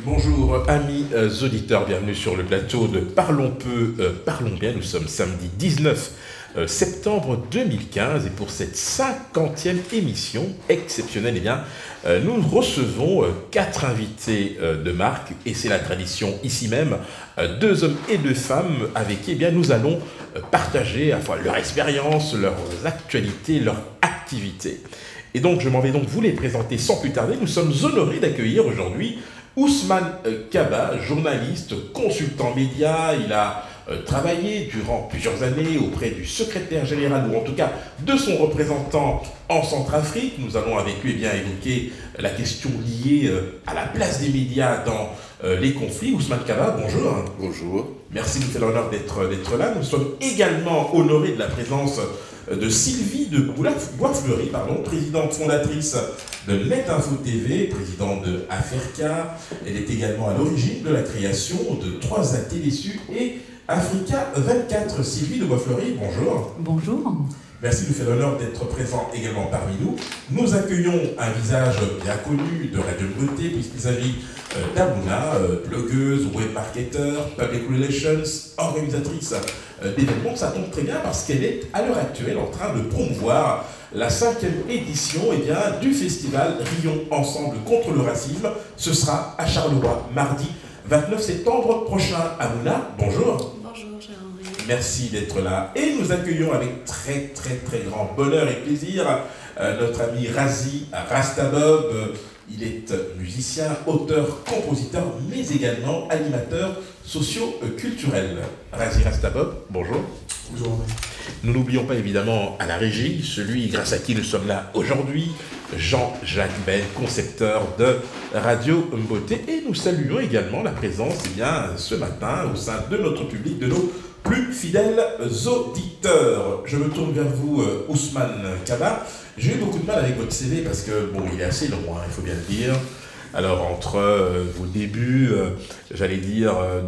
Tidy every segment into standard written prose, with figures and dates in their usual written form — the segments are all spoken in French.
Bonjour amis auditeurs, bienvenue sur le plateau de Parlons peu, parlons bien. Nous sommes samedi 19 septembre 2015 et pour cette 50e émission exceptionnelle, nous recevons 4 invités de marque et c'est la tradition ici même, 2 hommes et 2 femmes avec qui nous allons partager à la fois leur expérience, leurs actualités, leur activité. Et donc je m'en vais donc vous les présenter sans plus tarder. Nous sommes honorés d'accueillir aujourd'hui Ousmane Kaba, journaliste, consultant média. Il a travaillé durant plusieurs années auprès du secrétaire général, ou en tout cas de son représentant en Centrafrique. Nous allons avec lui évoquer la question liée à la place des médias dans les conflits. Ousmane Kaba, bonjour. Bonjour. Merci de nous faire l'honneur d'être là. Nous sommes également honorés de la présence de Sylvie de Boisfleury, présidente fondatrice de Net Info TV, présidente de Aferca. Elle est également à l'origine de la création de 3A Télésu et Africa 24. Sylvie de Boisfleury, bonjour. Bonjour. Merci de nous faire l'honneur d'être présent également parmi nous. Nous accueillons un visage bien connu de Radio Beauté, puisqu'il s'agit d'Amouna, blogueuse, webmarketeur, public relations, organisatrice d'événements. Ça tombe très bien parce qu'elle est à l'heure actuelle en train de promouvoir la 5e édition du festival Rions Ensemble contre le racisme. Ce sera à Charleroi, mardi 29 septembre prochain. Amouna, bonjour. Bonjour, cher Henri. Merci d'être là. Et nous accueillons avec très grand bonheur et plaisir notre ami Razi Rastabob. Il est musicien, auteur, compositeur, mais également animateur socio-culturel. Razi Rastabob, bonjour. Bonjour. Nous n'oublions pas évidemment à la régie, celui grâce à qui nous sommes là aujourd'hui, Jean-Jacques Bell, concepteur de Radio Beauté. Et nous saluons également la présence ce matin au sein de notre public, de nos plus fidèles auditeurs. Je me tourne vers vous, Ousmane Kaba. J'ai eu beaucoup de mal avec votre CV parce que, il est assez long, il faut bien le dire. Alors, entre vos débuts,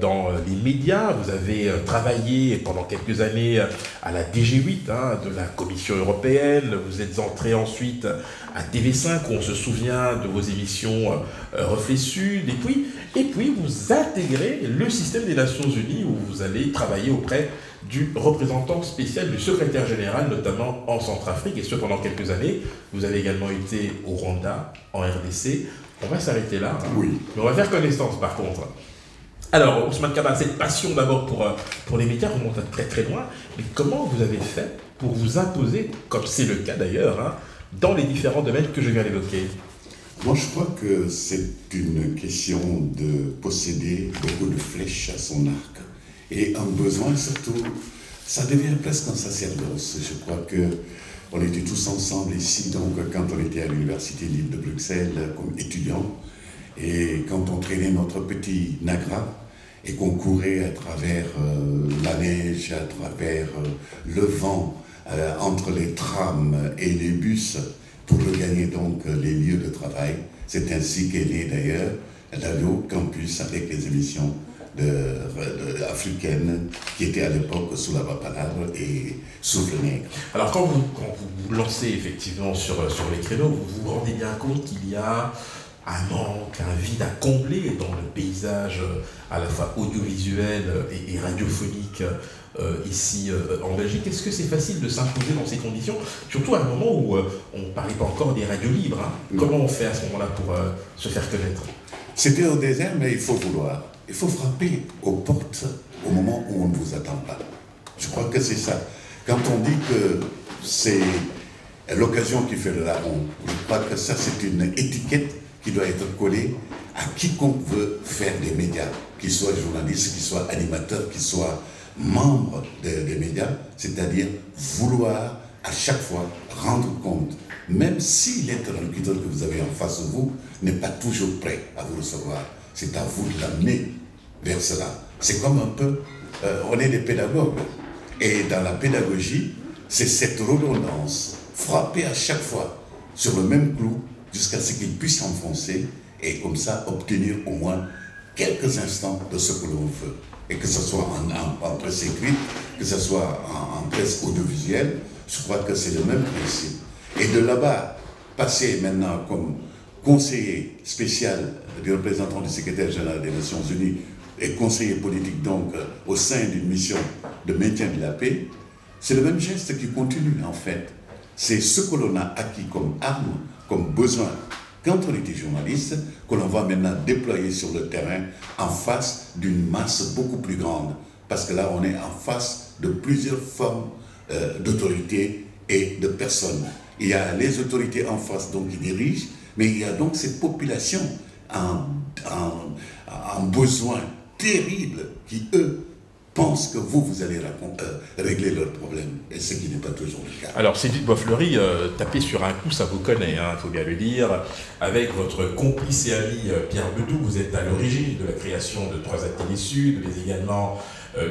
dans les médias, vous avez travaillé pendant quelques années à la DG8 de la Commission européenne. Vous êtes entré ensuite à TV5, où on se souvient de vos émissions Reflet Sud. Et puis, vous intégrez le système des Nations Unies, où vous allez travailler auprès du représentant spécial du secrétaire général, notamment en Centrafrique, et ce pendant quelques années. Vous avez également été au Rwanda, en RDC. On va s'arrêter là. Oui. Mais on va faire connaissance par contre. Alors, Ousmane Kaba, cette passion d'abord pour les médias remonte à très loin. Mais comment vous avez fait pour vous imposer, comme c'est le cas d'ailleurs, dans les différents domaines que je viens d'évoquer? Moi, je crois que c'est une question de posséder beaucoup de flèches à son arc. Et un besoin surtout, ça devient presque un sacerdoce. Je crois que on était tous ensemble ici, donc quand on était à l'Université libre de Bruxelles comme étudiants, et quand on traînait notre petit Nagra, et qu'on courait à travers la neige, à travers le vent, entre les trams et les bus, pour regagner donc les lieux de travail. C'est ainsi qu'est né d'ailleurs l'Allo Campus avec les émissions africaines qui étaient à l'époque sous la Palabre et Souffle Nègre. Alors quand vous lancez effectivement sur les créneaux, vous vous rendez bien compte qu'il y a un manque, un vide à combler dans le paysage à la fois audiovisuel et radiophonique ici en Belgique. Est-ce que c'est facile de s'imposer dans ces conditions, surtout à un moment où on ne parlait pas encore des radios libres, Comment on fait à ce moment-là pour se faire connaître? C'était au désert, mais il faut vouloir. Il faut frapper aux portes au moment où on ne vous attend pas. Je crois que c'est ça. Quand on dit que c'est l'occasion qui fait le larron, je crois que ça c'est une étiquette qui doit être collée à quiconque veut faire des médias, qu'il soit journaliste, qu'il soit animateur, qu'il soit membre des médias, c'est-à-dire vouloir à chaque fois rendre compte, même si l'interlocuteur que vous avez en face de vous n'est pas toujours prêt à vous recevoir. C'est à vous de l'amener vers cela. C'est comme un peu, on est des pédagogues. Et dans la pédagogie, c'est cette redondance, frapper à chaque fois sur le même clou jusqu'à ce qu'il puisse s'enfoncer et comme ça obtenir au moins quelques instants de ce que l'on veut. Et que ce soit en presse écrite, que ce soit en presse audiovisuelle, je crois que c'est le même principe. Et de là-bas, passer maintenant comme conseiller spécial du représentant du secrétaire général des Nations Unies et conseiller politique donc au sein d'une mission de maintien de la paix, c'est le même geste qui continue en fait. C'est ce que l'on a acquis comme arme, comme besoin, quand on était journaliste, que l'on va maintenant déployer sur le terrain en face d'une masse beaucoup plus grande. Parce que là, on est en face de plusieurs formes d'autorité et de personnes. Il y a les autorités en face donc, qui dirigent, mais il y a donc cette population en besoin terrible qui, eux, pensent que vous allez régler leurs problèmes, et ce qui n'est pas toujours le cas. Alors, Cédric Boisfleury, taper sur un coup, ça vous connaît, il faut bien le dire. Avec votre complice et ami Pierre Bedou, vous êtes à l'origine de la création de 3 ateliers sud, mais également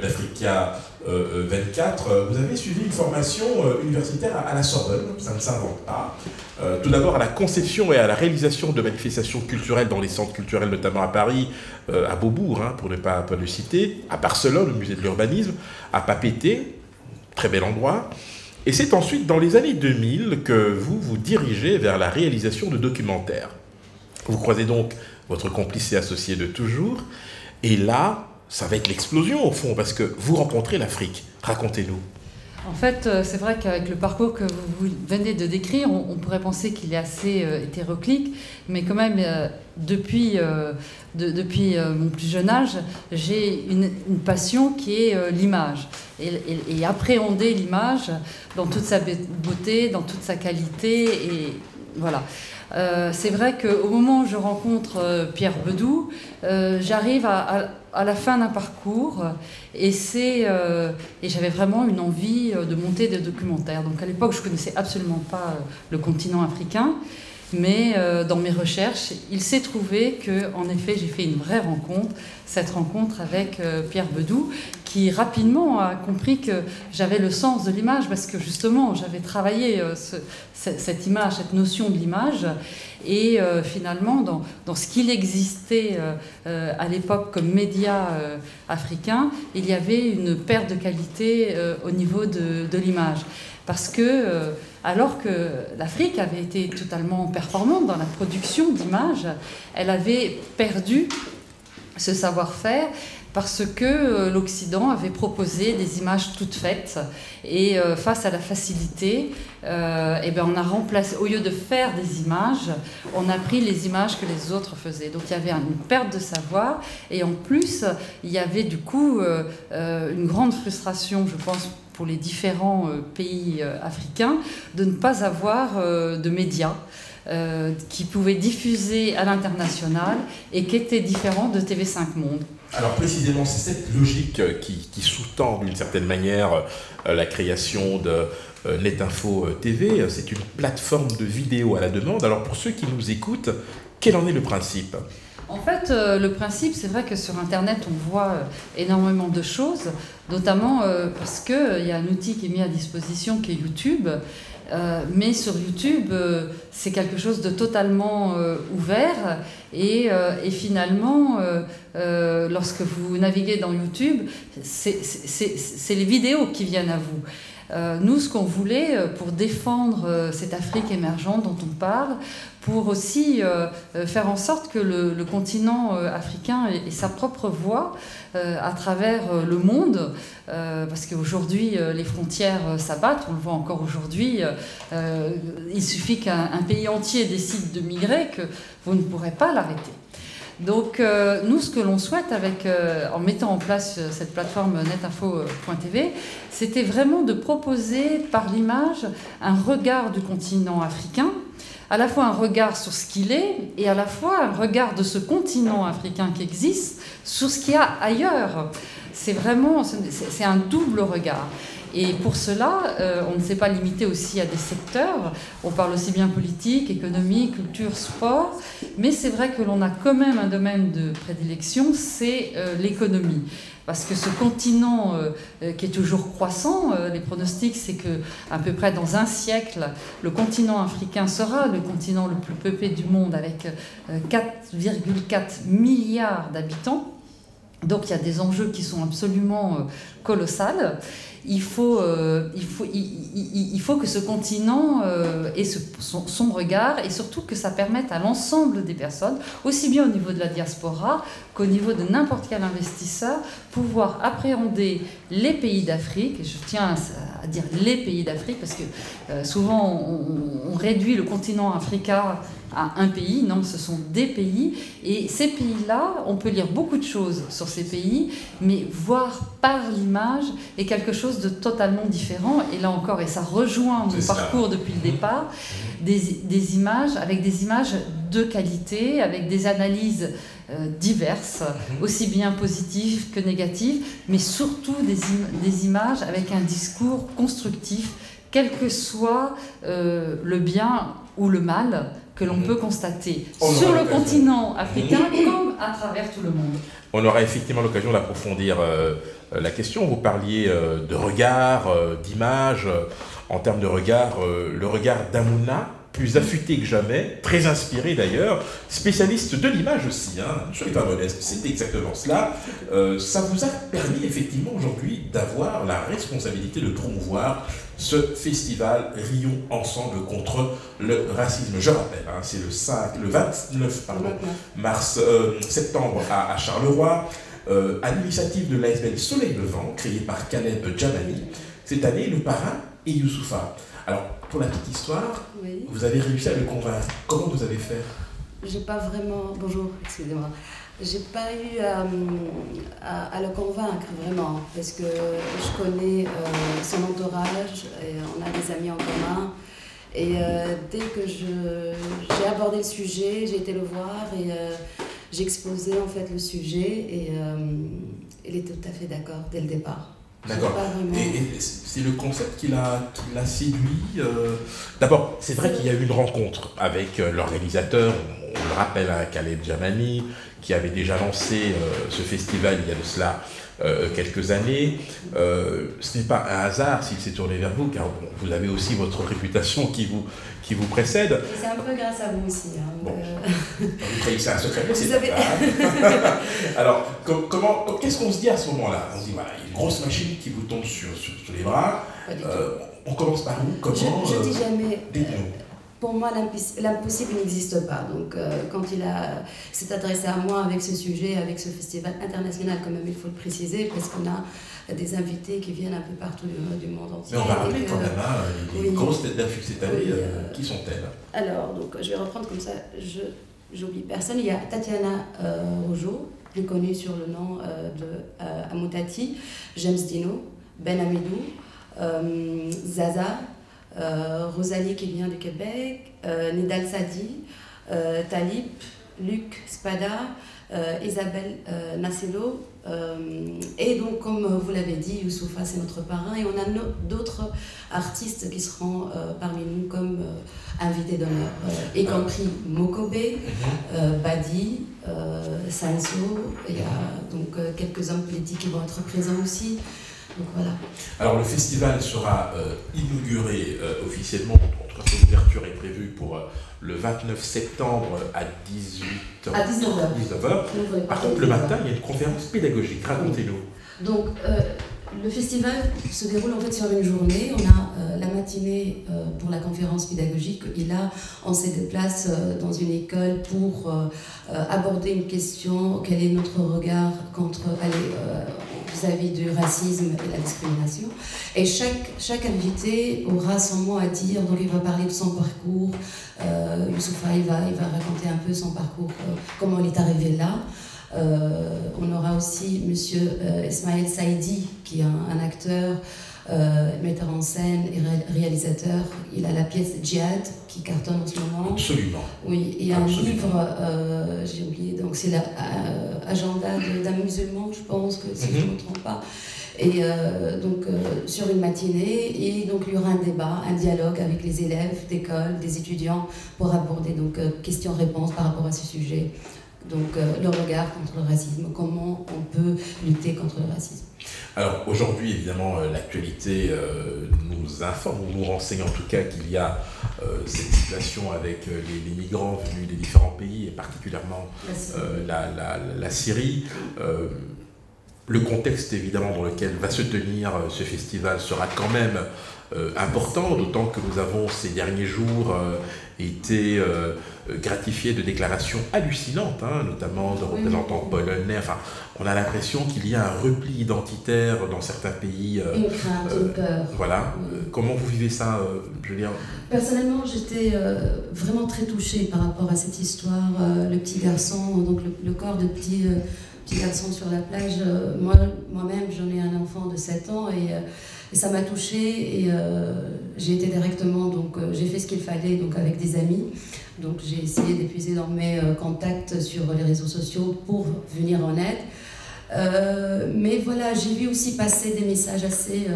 d'Africa 24. Vous avez suivi une formation universitaire à la Sorbonne, ça ne s'invente pas. Tout d'abord à la conception et à la réalisation de manifestations culturelles dans les centres culturels, notamment à Paris, à Beaubourg, pour ne pas le citer, à Barcelone, au musée de l'urbanisme, à Papeete, très bel endroit. Et c'est ensuite dans les années 2000 que vous vous dirigez vers la réalisation de documentaires. Vous croisez donc votre complice et associé de toujours, et là, ça va être l'explosion au fond, parce que vous rencontrez l'Afrique. Racontez-nous. En fait, c'est vrai qu'avec le parcours que vous venez de décrire, on pourrait penser qu'il est assez hétéroclite, mais quand même, depuis mon plus jeune âge, j'ai une passion qui est l'image. Et appréhender l'image dans toute sa beauté, dans toute sa qualité, et voilà. C'est vrai qu'au moment où je rencontre Pierre Bedou, j'arrive à la fin d'un parcours et j'avais vraiment une envie de monter des documentaires. Donc à l'époque, je ne connaissais absolument pas le continent africain, mais dans mes recherches, il s'est trouvé qu'en effet, j'ai fait une vraie rencontre, cette rencontre avec Pierre Bedou, qui rapidement a compris que j'avais le sens de l'image, parce que justement, j'avais travaillé cette image, cette notion de l'image, et finalement, dans ce qu'il existait à l'époque comme média africain, il y avait une perte de qualité au niveau de l'image. Parce que, alors que l'Afrique avait été totalement performante dans la production d'images, elle avait perdu ce savoir-faire parce que l'Occident avait proposé des images toutes faites. Et face à la facilité, on a remplacé, au lieu de faire des images, on a pris les images que les autres faisaient. Donc il y avait une perte de savoir, et en plus, il y avait du coup une grande frustration, je pense, pour les différents pays africains, de ne pas avoir de médias qui pouvaient diffuser à l'international et qui étaient différents de TV5 Monde. Alors précisément, c'est cette logique qui sous-tend d'une certaine manière la création de Netinfo TV. C'est une plateforme de vidéo à la demande. Alors pour ceux qui nous écoutent, quel en est le principe ? En fait, le principe, c'est vrai que sur Internet, on voit énormément de choses, notamment parce qu'il y a un outil qui est mis à disposition qui est YouTube. Mais sur YouTube, c'est quelque chose de totalement ouvert, et finalement, lorsque vous naviguez dans YouTube, c'est les vidéos qui viennent à vous. Nous, ce qu'on voulait pour défendre cette Afrique émergente dont on parle, pour aussi faire en sorte que le continent africain ait sa propre voix à travers le monde, parce qu'aujourd'hui les frontières s'abattent, on le voit encore aujourd'hui, il suffit qu'un pays entier décide de migrer que vous ne pourrez pas l'arrêter. Donc nous, ce que l'on souhaite en mettant en place cette plateforme netinfo.tv, c'était vraiment de proposer par l'image un regard du continent africain, à la fois un regard sur ce qu'il est, et à la fois un regard de ce continent africain qui existe sur ce qu'il y a ailleurs. C'est un double regard. Et pour cela, on ne s'est pas limité aussi à des secteurs. On parle aussi bien politique, économie, culture, sport. Mais c'est vrai que l'on a quand même un domaine de prédilection, c'est l'économie. Parce que ce continent qui est toujours croissant, les pronostics, c'est qu'à peu près dans un siècle, le continent africain sera le continent le plus peuplé du monde, avec 4,4 milliards d'habitants. Donc il y a des enjeux qui sont absolument colossaux. Il faut que ce continent ait son regard et surtout que ça permette à l'ensemble des personnes, aussi bien au niveau de la diaspora qu'au niveau de n'importe quel investisseur, pouvoir appréhender les pays d'Afrique. Et je tiens à dire les pays d'Afrique parce que souvent on réduit le continent africain à un pays. Non, ce sont des pays. Et ces pays-là, on peut lire beaucoup de choses sur ces pays, mais voir par l'image est quelque chose de totalement différent. Et là encore, et ça rejoint mon parcours depuis le départ, des images, avec des images de qualité, avec des analyses diverses, aussi bien positives que négatives, mais surtout des images avec un discours constructif, quel que soit le bien ou le mal que l'on peut constater sur le continent africain comme à travers tout le monde. On aura effectivement l'occasion d'approfondir la question. Vous parliez de regard, d'image. En termes de regard, le regard d'Amouna, plus affûté que jamais, très inspiré d'ailleurs, spécialiste de l'image aussi, hein. Je ne suis pas modeste, c'est exactement cela. Ça vous a permis effectivement aujourd'hui d'avoir la responsabilité de promouvoir ce festival Rions ensemble contre le racisme. Je rappelle, hein, c'est le 29 septembre à Charleroi, à l'initiative de l'ASBL Soleil Levant, créé par Caleb Djamani. Cette année, le parrain est Youssoufa. Alors, pour la petite histoire, oui, vous avez réussi à le convaincre. Comment vous avez fait? J'ai pas vraiment... Bonjour, excusez-moi. J'ai pas eu à le convaincre vraiment, parce que je connais son entourage, et on a des amis en commun. Et dès que j'ai abordé le sujet, j'ai été le voir et j'ai exposé en fait le sujet et il est tout à fait d'accord dès le départ. D'accord. Et c'est le concept qui l'a séduit. D'abord, c'est vrai qu'il y a eu une rencontre avec l'organisateur, on le rappelle, à Caleb Djamani, qui avait déjà lancé ce festival il y a de cela quelques années. Ce n'est pas un hasard s'il s'est tourné vers vous, car vous avez aussi votre réputation qui vous précède. C'est un peu grâce à vous aussi. Hein, bon, vous trahissez un secret, mais c'est avez... Alors, qu'est-ce qu'on se dit à ce moment-là? On se dit, voilà, il y a une grosse machine qui vous tombe sur les bras. On commence par où? Comment? Je dis jamais... Pour moi, l'impossible n'existe pas. Donc, quand il s'est adressé à moi avec ce sujet, avec ce festival international, quand même, il faut le préciser, parce qu'on a des invités qui viennent un peu partout du monde entier. Mais on va rappeler quand même, les grosses têtes d'affiche cette année, qui sont-elles? Alors, donc, je vais reprendre comme ça, j'oublie personne. Il y a Tatiana Rojo, plus connue sur le nom de Amoutati, James Dino, Ben Amidou, Zaza, Rosalie qui vient du Québec, Nidal Sadi, Talib, Luc Spada, Isabelle Nacello, et donc comme vous l'avez dit, Youssoufa c'est notre parrain, et on a d'autres artistes qui seront parmi nous comme invités d'honneur, y compris Mokobe, Badi, Sanso, il y a donc quelques hommes politiques qui vont être présents aussi. Donc, voilà. Alors le festival sera inauguré officiellement, en tout cas son ouverture est prévue pour le 29 septembre à 19h. Par contre le matin il y a une conférence pédagogique, racontez-nous. Donc le festival se déroule en fait sur une journée, on a la matinée pour la conférence pédagogique, et là on se déplace dans une école pour aborder une question, quel est notre regard vis-à-vis du racisme et la discrimination. Et chaque invité aura son mot à dire, donc il va parler de son parcours, Youssoufa il va raconter un peu son parcours, comment il est arrivé là. On aura aussi monsieur Ismaël Saïdi, qui est un acteur, metteur en scène et réalisateur. Il a la pièce Djihad qui cartonne en ce moment. Absolument. Oui, et un livre, j'ai oublié, donc c'est l'agenda d'un musulman, je pense, que si je ne me trompe pas. Et donc sur une matinée, et donc il y aura un débat, un dialogue avec les élèves d'école, des étudiants, pour aborder donc questions-réponses par rapport à ce sujet. Donc le regard contre le racisme, comment on peut lutter contre le racisme. Alors aujourd'hui, évidemment, l'actualité nous informe, ou nous renseigne en tout cas qu'il y a cette situation avec les migrants venus des différents pays, et particulièrement la Syrie. le contexte évidemment dans lequel va se tenir ce festival sera quand même important, d'autant que nous avons ces derniers jours été gratifiés de déclarations hallucinantes, hein, notamment de représentants polonais. Enfin, on a l'impression qu'il y a un repli identitaire dans certains pays. Une crainte, une peur. Voilà. Comment vous vivez ça, Julien? Personnellement, j'étais vraiment très touchée par rapport à cette histoire. Le petit garçon, donc le corps de petit garçon sur la plage. Moi-même, j'en ai un enfant de 7 ans et ça m'a touchée et j'ai été directement, donc j'ai fait ce qu'il fallait donc avec des amis. Donc j'ai essayé d'épuiser dans mes contacts sur les réseaux sociaux pour venir en aide. Mais voilà, j'ai vu aussi passer des messages assez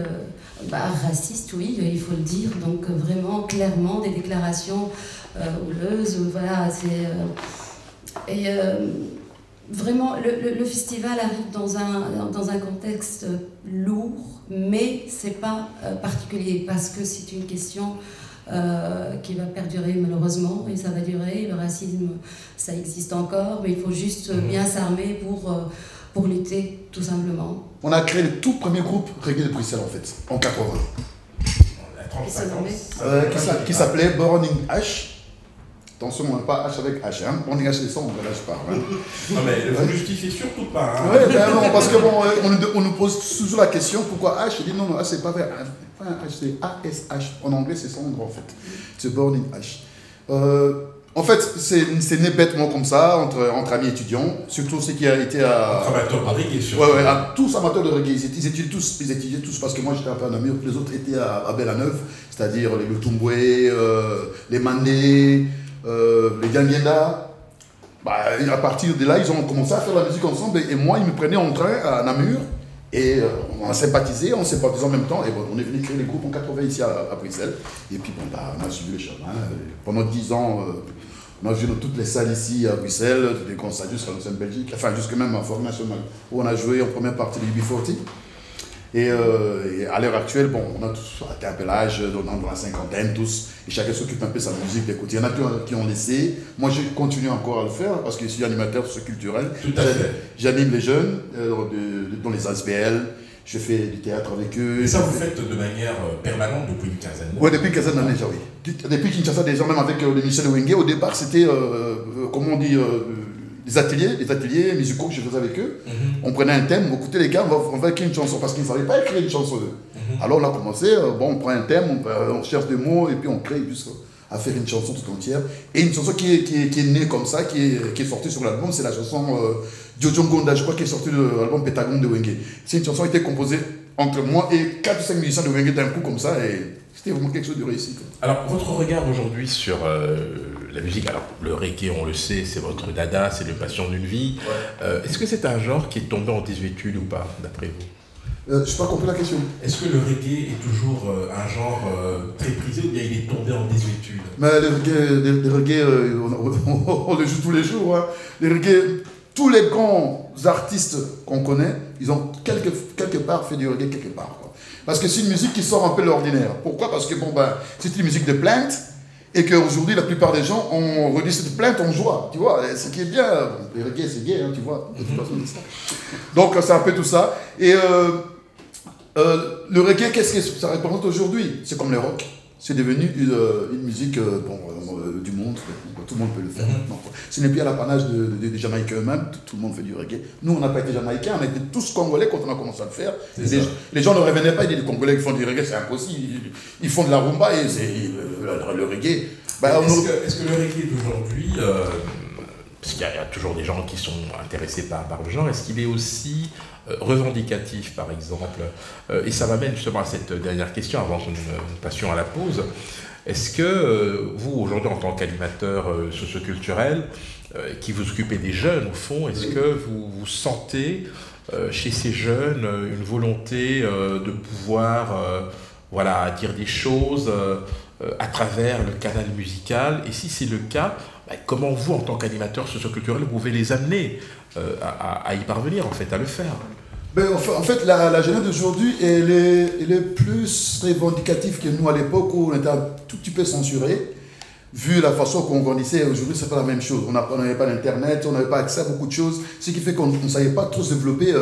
racistes, oui, il faut le dire. Donc vraiment, clairement, des déclarations houleuses. Voilà, vraiment, le festival arrive dans un contexte lourd, mais c'est pas particulier parce que c'est une question qui va perdurer malheureusement et ça va durer. Le racisme, ça existe encore, mais il faut juste bien s'armer pour lutter, tout simplement. On a créé le tout premier groupe reggae de Bruxelles, en fait, en 80. Qui s'appelait Burning Ash. Attention, on n'a pas H avec H, hein. On est H les sons, là je parle. Hein. Non mais vous justifiez surtout pas. Hein. Ouais, ben non, parce que bon, on nous pose toujours la question pourquoi H. Je dis non, H c'est pas vrai. Enfin, H c'est ASH. En anglais c'est cendre en fait. C'est Burning Ash. En fait, c'est né bêtement comme ça, entre amis étudiants, surtout ceux qui a été à... Entre amateurs de reggae, surtout. Ouais, tous amateurs de reggae. Ils étudiaient tous, parce que moi j'étais un peu à Namur, les autres étaient à Belaneuve, c'est-à-dire les Lutumbwe, les Mandé, les Gangienda. À partir de là, ils ont commencé à faire la musique ensemble, et moi, ils me prenaient en train à Namur, et on a sympathisé, on sympathisait en même temps, et bon, on est venu créer les groupes en 80 ici à Bruxelles, et puis bon, on a suivi le chemin. Pendant 10 ans, on a joué dans toutes les salles ici à Bruxelles, des grandes salles jusqu'à l'ancienne Belgique, enfin jusqu'à même en Forêt Nationale, où on a joué en première partie de UB40. Et à l'heure actuelle, bon, on a tous atteint un peu l'âge, dans la cinquantaine, tous, et chacun s'occupe un peu de sa musique d'écouter. Il y en a qui ont laissé, moi je continue encore à le faire, parce que je suis animateur socio-culturel. Tout à fait. J'anime les jeunes dans les ASBL, je fais du théâtre avec eux. Et ça vous faites de manière permanente depuis une quinzaine d'années? Oui, depuis une quinzaine d'années déjà, oui. Depuis Kinshasa, déjà, même avec le Michel Wenge, au départ c'était, comment on dit, des ateliers musicaux que je faisais avec eux. On prenait un thème, écoutez les gars, on va écrire une chanson, parce qu'ils ne savaient pas écrire une chanson. Alors on a commencé, on prend un thème, on cherche des mots, et puis on crée jusqu'à faire une chanson tout entière. Et une chanson qui est née comme ça, qui est sortie sur l'album, c'est la chanson Jojo Gonda, je crois, qui est sortie de l'album Pétagon de Wenge. C'est une chanson qui a été composée entre moi et 4 ou 5 musiciens de Wenge d'un coup comme ça, et c'était vraiment quelque chose de réussi. Alors, votre regard aujourd'hui sur la musique, alors le reggae, on le sait, c'est votre dada, c'est le passion d'une vie. Ouais. Est-ce que c'est un genre qui est tombé en désuétude ou pas, d'après vous? Je n'ai pas compris la question. Est-ce que le reggae est toujours un genre très prisé ou bien il est tombé en désuétude? Mais le reggae, on le joue tous les jours. Hein. Le reggae, tous les grands artistes qu'on connaît, ils ont quelque part fait du reggae quelque part. Quoi. Parce que c'est une musique qui sort un peu de l'ordinaire. Pourquoi? Parce que bon, c'est une musique de plainte et qu'aujourd'hui, la plupart des gens ont redit cette plainte en joie. Tu vois, ce qui est bien, le reggae c'est gay, hein, tu vois. De toute façon, donc c'est un peu tout ça. Et le reggae, qu'est-ce que ça représente aujourd'hui? C'est comme le rock. C'est devenu une musique du monde, tout le monde peut le faire maintenant. Ce n'est plus à l'apanage des Jamaïcains eux-mêmes, tout le monde fait du reggae. Nous, on n'a pas été Jamaïcains, on était tous Congolais quand on a commencé à le faire. Les gens ne revenaient pas, ils disaient les Congolais qui font du reggae, c'est impossible. Ils font de la rumba et c'est le reggae. Est-ce que le reggae d'aujourd'hui, parce qu'il y a toujours des gens qui sont intéressés par le genre, est-ce qu'il est aussi revendicatif, par exemple? Et ça m'amène justement à cette dernière question, avant que nous passions à la pause. Est-ce que vous, aujourd'hui, en tant qu'animateur socioculturel, qui vous occupez des jeunes, au fond, est-ce que vous sentez chez ces jeunes une volonté de pouvoir dire des choses à travers le canal musical? Et si c'est le cas, comment vous, en tant qu'animateur socioculturel, vous pouvez les amener à y parvenir, en fait, à le faire? En fait, la jeunesse d'aujourd'hui, elle est plus revendicative que nous à l'époque où on était un tout petit peu censuré. Vu la façon qu'on grandissait, aujourd'hui, c'est pas la même chose. On n'avait pas d'internet, on n'avait pas accès à beaucoup de choses, ce qui fait qu'on ne savait pas trop se développer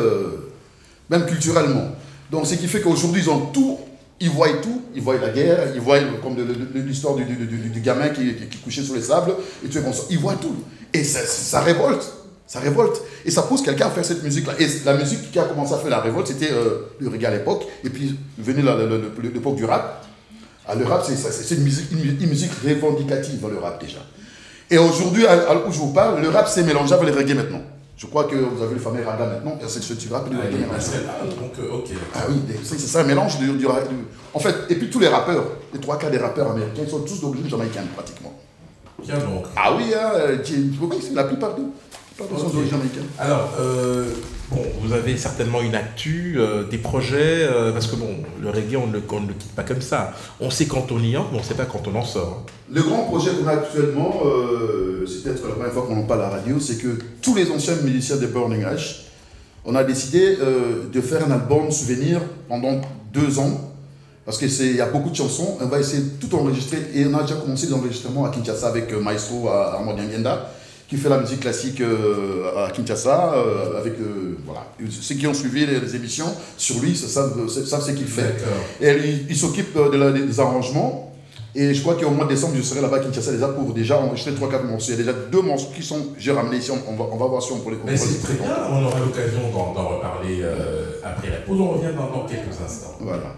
même culturellement. Donc, ce qui fait qu'aujourd'hui, ils ont tout, ils voient tout, ils voient la guerre, ils voient comme l'histoire du gamin qui couchait sur les sables, et tout, ils voient tout. Et ça révolte. Ça révolte. Et ça pousse quelqu'un à faire cette musique-là. Et la musique qui a commencé à faire la révolte, c'était le reggae à l'époque. Et puis, venait l'époque du rap. Ah, le rap, c'est une musique revendicative, le rap, déjà. Et aujourd'hui, où je vous parle, le rap s'est mélangé avec le reggae maintenant. Je crois que vous avez le fameux raga maintenant. C'est ce rap et le reggae. Ah oui, c'est ça, un mélange du rap. En fait, et puis tous les rappeurs, les 3 quarts des rappeurs américains, ils sont tous d'origine jamaïcaine, pratiquement. Tiens donc. Ah oui, la plupart d'eux. Alors, bon, vous avez certainement une actu, des projets, parce que bon, le reggae, on ne le quitte pas comme ça. On sait quand on y entre, mais on ne sait pas quand on en sort. Le grand projet qu'on a actuellement, c'est peut-être la première fois qu'on en parle à la radio, c'est que tous les anciens musiciens de Burning Ash, on a décidé de faire un album souvenir pendant 2 ans, parce qu'il y a beaucoup de chansons, on va essayer de tout enregistrer, et on a déjà commencé les enregistrements à Kinshasa avec Maestro Armand Diangenda, qui fait la musique classique à Kinshasa, avec voilà. Ceux qui ont suivi les émissions sur lui savent ce qu'il fait. Et il s'occupe des arrangements. Et je crois qu'au mois de décembre, je serai là-bas à Kinshasa déjà pour enregistrer 3-4 morceaux. Il y a déjà 2 morceaux qui sont j'ai ramenés ici. On va voir si on peut les comprendre. Mais c'est très bien, on aura l'occasion d'en reparler après la pause. On revient dans quelques instants. Voilà.